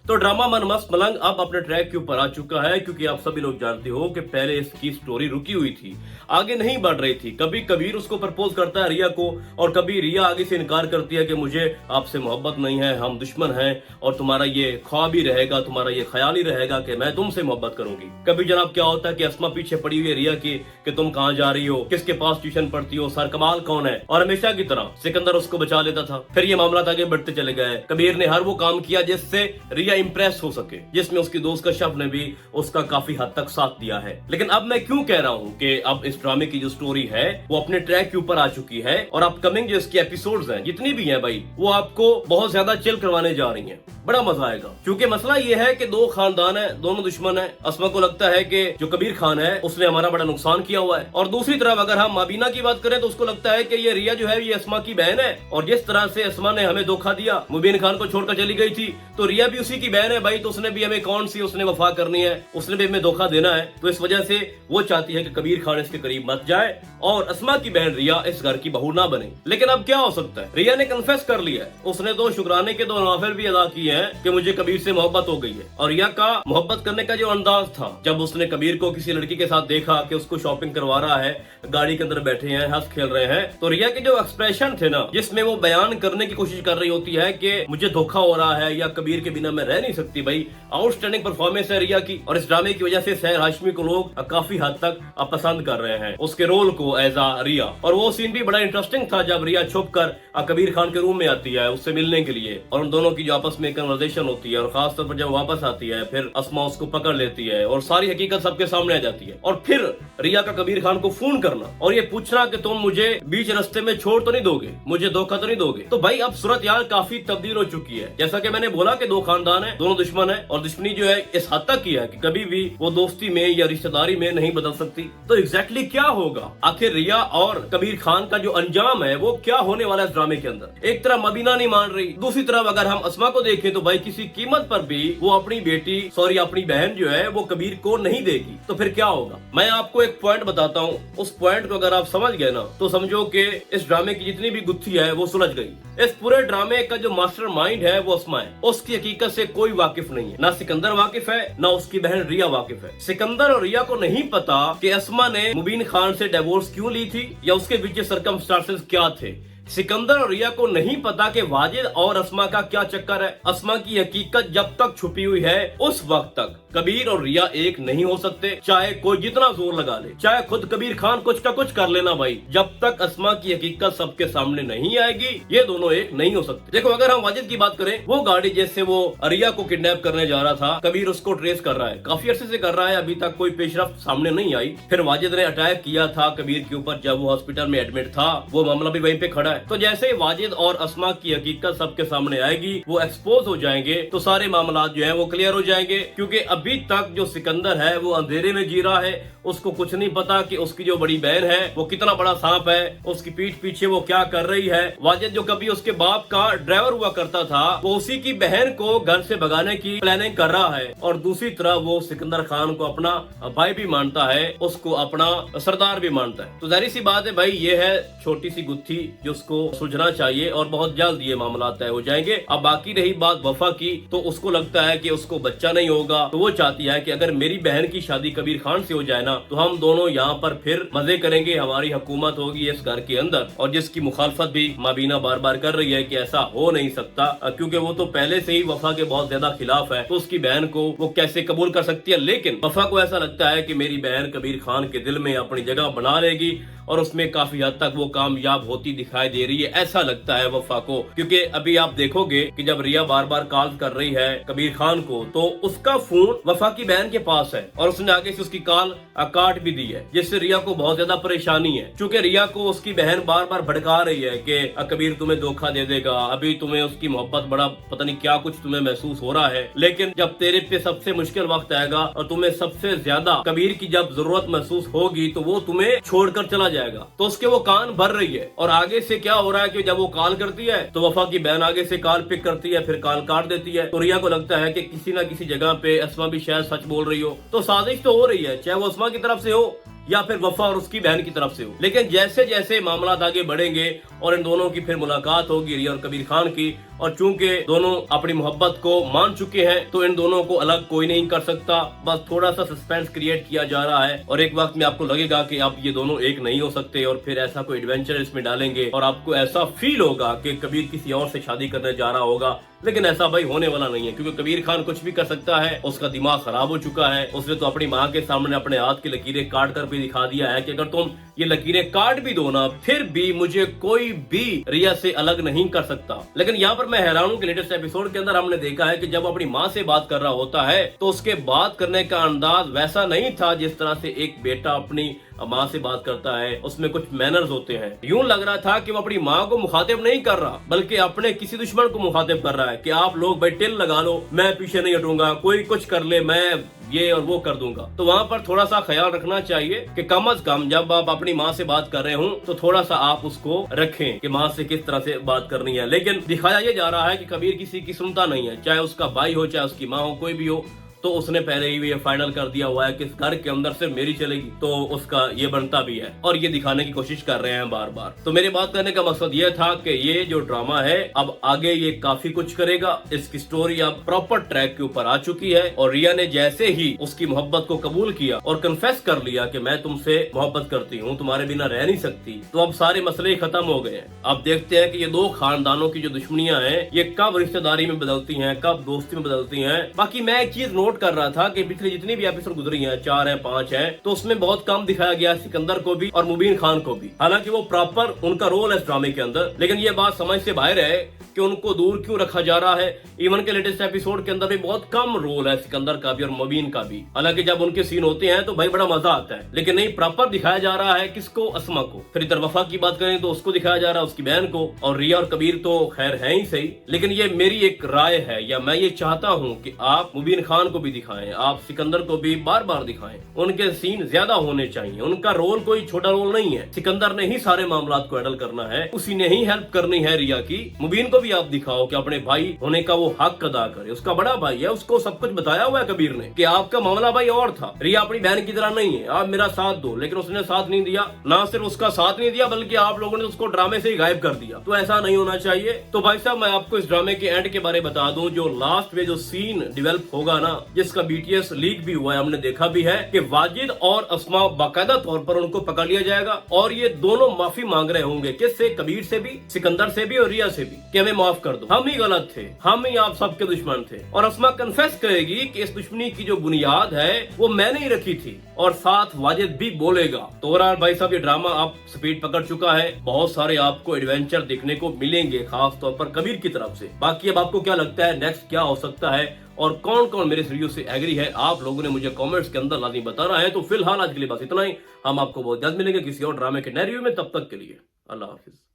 तो ड्रामा मन मस्त मलंग अब अपने ट्रैक के ऊपर आ चुका है, क्योंकि आप सभी लोग जानते हो कि पहले इसकी स्टोरी रुकी हुई थी, आगे नहीं बढ़ रही थी। कभी कबीर उसको प्रपोज करता है रिया को, और कभी रिया आगे से इनकार करती है कि मुझे आपसे मोहब्बत नहीं है, हम दुश्मन हैं और तुम्हारा ये ख्वाब ही रहेगा, तुम्हारा ये ख्याल ही रहेगा कि मैं तुमसे मोहब्बत करूंगी। कभी जनाब क्या होता है कि अस्मा पीछे पड़ी हुई है रिया की कि तुम कहां जा रही हो, किसके पास ट्यूशन पढ़ती हो, सर कमाल कौन है, और हमेशा की तरह सिकंदर उसको बचा लेता था। फिर ये मामला आगे बढ़ते चले गए। कबीर ने हर वो काम किया जिससे रिया इंप्रेस हो सके, जिसमें उसकी दोस्त कश्यप ने भी उसका काफी हद तक साथ दिया है। लेकिन अब मैं क्यों कह रहा हूँ कि अब इस ड्रामे की जो स्टोरी है वो अपने ट्रैक के ऊपर आ चुकी है, और अपकमिंग जो इसकी एपिसोड्स हैं जितनी भी हैं भाई, वो आपको बहुत ज्यादा चिल करवाने जा रही हैं। बड़ा मजा आएगा, क्योंकि मसला ये है कि दो खानदान है, दोनों दुश्मन है। अस्मा को लगता है कि जो कबीर खान है उसने हमारा बड़ा नुकसान किया हुआ है, और दूसरी तरफ अगर हम माबीना की बात करें तो उसको लगता है कि ये रिया जो है ये अस्मा की बहन है, और जिस तरह से अस्मा ने हमें धोखा दिया, मुबीन खान को छोड़कर चली गई थी, तो रिया भी उसी की बहन है भाई, तो उसने भी हमें कौन सी उसने वफा करनी है, उसने भी हमें धोखा देना है। तो इस वजह से वो चाहती है कि कबीर खान इसके करीब मत जाए और अस्मा की बहन रिया इस घर की बहू ना बने। लेकिन अब क्या हो सकता है, रिया ने कन्फेस कर लिया है, उसने तो शुक्राने के 2 नवाफिल भी अदा किए हैं कि मुझे कबीर से मोहब्बत हो गई है। और रिया का मोहब्बत करने का जो अंदाज था, जब उसने कबीर को किसी लड़की के साथ देखा कि उसको शॉपिंग करवा रहा है, गाड़ी के अंदर बैठे हैं, हंस खेल रहे हैं, तो रिया के जो एक्सप्रेशन थे ना, जिसमें वो बयान करने की कोशिश कर रही होती है कि मुझे धोखा हो रहा है या कबीर के बिना मैं रह नहीं सकती, भाई आउटस्टैंडिंग परफॉर्मेंस है रिया की। और इस ड्रामे की वजह से सहर हाशमी को लोग काफी हद तक पसंद कर रहे हैं, उसके रोल को एज आ रिया। और वो सीन भी बड़ा इंटरेस्टिंग था जब रिया छुप कर कबीर खान के रूम में आती है उससे मिलने के लिए, और उन दोनों की जो आपस में कन्वर्सेशन होती है, और खासतौर पर जब वापस आती है फिर अस्मा उसको पकड़ लेती है और सारी हकीकत सबके सामने आ जाती है। और फिर रिया का कबीर खान को फोन करना और ये पूछना कि तुम मुझे बीच रास्ते में छोड़ तो नहीं दोगे, मुझे धोखा तो नहीं दोगे। तो भाई अब सूरत यार काफी तब्दील हो चुकी है। जैसा कि मैंने बोला कि 2 खानदान है, दोनों दुश्मन है, और दुश्मनी जो है इस हद तक की है कि कभी भी वो दोस्ती में या रिश्तेदारी में नहीं बदल सकती। तो एग्जैक्टली क्या होगा आखिर रिया और कबीर खान का जो अंजाम है वो क्या होने वाला है इस ड्रामे के अंदर। एक तरफ मबीना नहीं मान रही, दूसरी तरफ अगर हम अस्मा को देखें तो भाई किसी कीमत पर भी वो अपनी बेटी अपनी बहन जो है वो कबीर को नहीं देगी। तो फिर क्या होगा, मैं आपको एक पॉइंट बताता हूँ, उस पॉइंट को अगर आप समझ गए ना तो समझो कि इस ड्रामे की जितनी भी गुत्थी है वो सुलझ गई। इस पूरे ड्रामे का जो मास्टर माइंड है वो अस्मा है, उसकी हकीकत से कोई वाकिफ नहीं है, ना सिकंदर वाकिफ है ना उसकी बहन रिया वाकिफ है। सिकंदर और रिया को नहीं पता कि अस्मा ने मुबीन खान से डिवोर्स क्यों ली थी या उसके पीछे सर्कमस्टांसेस क्या थे। सिकंदर और रिया को नहीं पता कि वाजिद और अस्मा का क्या चक्कर है। अस्मा की हकीकत जब तक छुपी हुई है उस वक्त तक कबीर और रिया एक नहीं हो सकते, चाहे कोई जितना जोर लगा ले, चाहे खुद कबीर खान कुछ का कुछ कर लेना भाई, जब तक अस्मा की हकीकत सबके सामने नहीं आएगी ये दोनों एक नहीं हो सकते। देखो अगर हम वाजिद की बात करें, वो गाड़ी जैसे वो रिया को किडनैप करने जा रहा था, कबीर उसको ट्रेस कर रहा है, काफी अरसे से कर रहा है, अभी तक कोई पेशरफ्त सामने नहीं आई। फिर वाजिद ने अटैक किया था कबीर के ऊपर जब वो हॉस्पिटल में एडमिट था, वो मामला भी वहीं पे खड़ा है। तो जैसे ही वाजिद और अस्मा की हकीकत सबके सामने आएगी, वो एक्सपोज हो जाएंगे, तो सारे मामला जो है वो क्लियर हो जाएंगे। क्योंकि अभी तक जो सिकंदर है वो अंधेरे में जी रहा है, उसको कुछ नहीं पता कि उसकी जो बड़ी बहन है वो कितना बड़ा सांप है, उसकी पीठ पीछे वो क्या कर रही है। वाजिद जो कभी उसके बाप का ड्राइवर हुआ करता था, वो उसी की बहन को घर से भगाने की प्लानिंग कर रहा है, और दूसरी तरफ वो सिकंदर खान को अपना भाई भी मानता है, उसको अपना सरदार भी मानता है। तो जाहिर सी बात है भाई, ये है छोटी सी गुत्थी जो उसको सुलझना चाहिए, और बहुत जल्द ये मामला तय हो जाएंगे। अब बाकी रही बात वफा की, तो उसको लगता है कि उसको बच्चा नहीं होगा, तो वो चाहती है कि अगर मेरी बहन की शादी कबीर खान से हो जाए ना, तो हम दोनों यहाँ पर फिर मजे करेंगे, हमारी हुकूमत होगी इस घर के अंदर। और जिसकी मुखालफत भी माबीना बार बार कर रही है कि ऐसा हो नहीं सकता, क्योंकि वो तो पहले से ही वफा के बहुत ज्यादा खिलाफ है, तो उसकी बहन को वो कैसे कबूल कर सकती है। लेकिन वफा को ऐसा लगता है कि मेरी बहन कबीर खान के दिल में अपनी जगह बना लेगी, और उसमें काफी हद तक वो कामयाब होती दिखाई दे रही है, ऐसा लगता है वफा को। क्योंकि अभी आप देखोगे कि जब रिया बार बार कॉल कर रही है कबीर खान को, तो उसका फोन वफा की बहन के पास है, और उसने आगे से उसकी कॉल काट भी दी है, जिससे रिया को बहुत ज्यादा परेशानी है। क्योंकि रिया को उसकी बहन बार बार भड़का रही है कि कबीर तुम्हें धोखा दे देगा, अभी तुम्हें उसकी मोहब्बत बड़ा पता नहीं क्या कुछ तुम्हें महसूस हो रहा है, लेकिन जब तेरे पे सबसे मुश्किल वक्त आएगा और तुम्हें सबसे ज्यादा कबीर की जब जरूरत महसूस होगी, तो वो तुम्हें छोड़कर चला जाएगा। तो उसके वो कान भर रही है। और आगे से क्या हो रहा है कि जब वो कॉल करती है तो वफा की बहन आगे से कॉल पिक करती है, फिर कॉल काट देती है। तो रिया को लगता है कि किसी ना किसी जगह पे अस्मा भी शायद सच बोल रही हो, तो साजिश तो हो रही है, चाहे वो अस्मा की तरफ से हो या फिर वफा और उसकी बहन की तरफ से हो। लेकिन जैसे जैसे मामला आगे बढ़ेंगे और इन दोनों की फिर मुलाकात होगी रिया और कबीर खान की, और चूंकि दोनों अपनी मोहब्बत को मान चुके हैं तो इन दोनों को अलग कोई नहीं कर सकता। बस थोड़ा सा सस्पेंस क्रिएट किया जा रहा है और एक वक्त में आपको लगेगा कि अब ये दोनों एक नहीं हो सकते, और फिर ऐसा कोई एडवेंचर इसमें डालेंगे और आपको ऐसा फील होगा कि कबीर किसी और से शादी करने जा रहा होगा। लेकिन ऐसा भाई होने वाला नहीं है, क्योंकि कबीर खान कुछ भी कर सकता है, उसका दिमाग खराब हो चुका है। उसने तो अपनी माँ के सामने अपने हाथ की लकीरें काट कर भी दिखा दिया है कि अगर तुम ये लकीरें काट भी दो ना, फिर भी मुझे कोई भी रिया से अलग नहीं कर सकता। लेकिन यहाँ पर मैं हैरान हूँ कि लेटेस्ट एपिसोड के अंदर हमने देखा है कि जब अपनी माँ से बात कर रहा होता है तो उसके बात करने का अंदाज वैसा नहीं था जिस तरह से एक बेटा अपनी माँ से बात करता है, उसमें कुछ मैनर्स होते हैं। यूं लग रहा था कि वो अपनी माँ को मुखातिब नहीं कर रहा, बल्कि अपने किसी दुश्मन को मुखातिब कर रहा है कि आप लोग भाई टिल लगा लो, मैं पीछे नहीं हटूंगा, कोई कुछ कर ले मैं ये और वो कर दूंगा। तो वहाँ पर थोड़ा सा ख्याल रखना चाहिए कि कम से कम जब आप अपनी माँ से बात कर रहे हो तो थोड़ा सा आप उसको रखें कि माँ से किस तरह से बात करनी है। लेकिन दिखाया ये जा रहा है कि कबीर किसी की सुनता नहीं है, चाहे उसका भाई हो चाहे उसकी माँ हो, कोई भी हो। तो उसने पहले ही ये फाइनल कर दिया हुआ है कि इस घर के अंदर सिर्फ मेरी चलेगी, तो उसका ये बनता भी है और ये दिखाने की कोशिश कर रहे हैं बार बार। तो मेरे बात करने का मकसद ये था कि ये जो ड्रामा है अब आगे ये काफी कुछ करेगा। इसकी स्टोरी अब प्रॉपर ट्रैक के ऊपर आ चुकी है और रिया ने जैसे ही उसकी मोहब्बत को कबूल किया और कन्फेस कर लिया कि मैं तुमसे मोहब्बत करती हूँ, तुम्हारे बिना रह नहीं सकती, तो अब सारे मसले खत्म हो गए हैं। अब देखते हैं कि ये दो खानदानों की जो दुश्मनियां हैं ये कब रिश्तेदारी में बदलती हैं, कब दोस्ती में बदलती हैं। बाकी मैं एक चीज नोट कर रहा था कि पिछली जितनी भी एपिसोड गुजरी हैं, 4 हैं 5 हैं, तो उसमें बहुत कम दिखाया गया सिकंदर को भी और मुबीन खान को भी। हालांकि वो प्रॉपर उनका रोल है इस ड्रामे के अंदर, लेकिन ये बात समझ से बाहर है कि उनको दूर क्यों रखा जा रहा है। इवन के लेटेस्ट एपिसोड के अंदर भी बहुत कम रोल है सिकंदर का भी और मुबीन का भी। हालांकि जब उनके सीन होते हैं तो भाई बड़ा मजा आता है, लेकिन नहीं प्रॉपर दिखाया जा रहा है किसको, अस्मा को। फिर इधर वफा की बात करें तो उसको दिखाया जा रहा है, उसकी बहन को, और रिया और कबीर तो खैर है ही सही। लेकिन ये मेरी एक राय है या मैं ये चाहता हूँ कि आप मुबीन खान को भी दिखाएं, आप सिकंदर को भी बार बार दिखाएं। उनके सीन ज्यादा होने चाहिए, उनका रोल कोई छोटा रोल नहीं है। सिकंदर ने ही सारे मामला को हैंडल करना है, उसी ने ही हेल्प करनी है रिया की। मुबीन को भी आप दिखाओ कि अपने भाई होने का वो हक अदा करे, उसका बड़ा भाई है, उसको सब कुछ बताया हुआ है कबीर ने कि आपका मामला भाई और था, रिया अपनी बहन की तरह नहीं है, आप मेरा साथ दो। लेकिन उसने साथ नहीं दिया, ना सिर्फ उसका साथ नहीं दिया बल्कि आप लोगों ने उसको ड्रामे से ही गायब कर दिया। तो ऐसा नहीं होना चाहिए। तो भाई साहब मैं आपको इस ड्रामे के एंड के बारे में बता दूं, जो लास्ट में जो सीन डेवलप होगा ना, जिसका BTS लीक भी हुआ है, हमने देखा भी है कि वाजिद और अस्मा बाकायदा तौर पर उनको पकड़ लिया जाएगा और ये दोनों माफी मांग रहे होंगे। किससे? कबीर से भी, सिकंदर से भी और रिया से भी, कि हमें माफ कर दो, हम ही गलत थे, हम ही आप सबके दुश्मन थे। और अस्मा कन्फेस करेगी कि इस दुश्मनी की जो बुनियाद है वो मैंने ही रखी थी, और साथ वाजिद भी बोलेगा। तो ओवरऑल भाई साहब ये ड्रामा अब स्पीड पकड़ चुका है, बहुत सारे आपको एडवेंचर देखने को मिलेंगे, खास तौर पर कबीर की तरफ से। बाकी अब आपको क्या लगता है नेक्स्ट क्या हो सकता है और कौन कौन मेरे इस वीडियो से एग्री है, आप लोगों ने मुझे कमेंट्स के अंदर लाजमी बताना है। तो फिलहाल आज के लिए बस इतना ही, हम आपको बहुत जल्द मिलेंगे किसी और ड्रामे के नए रिव्यू में। तब तक के लिए अल्लाह हाफिज।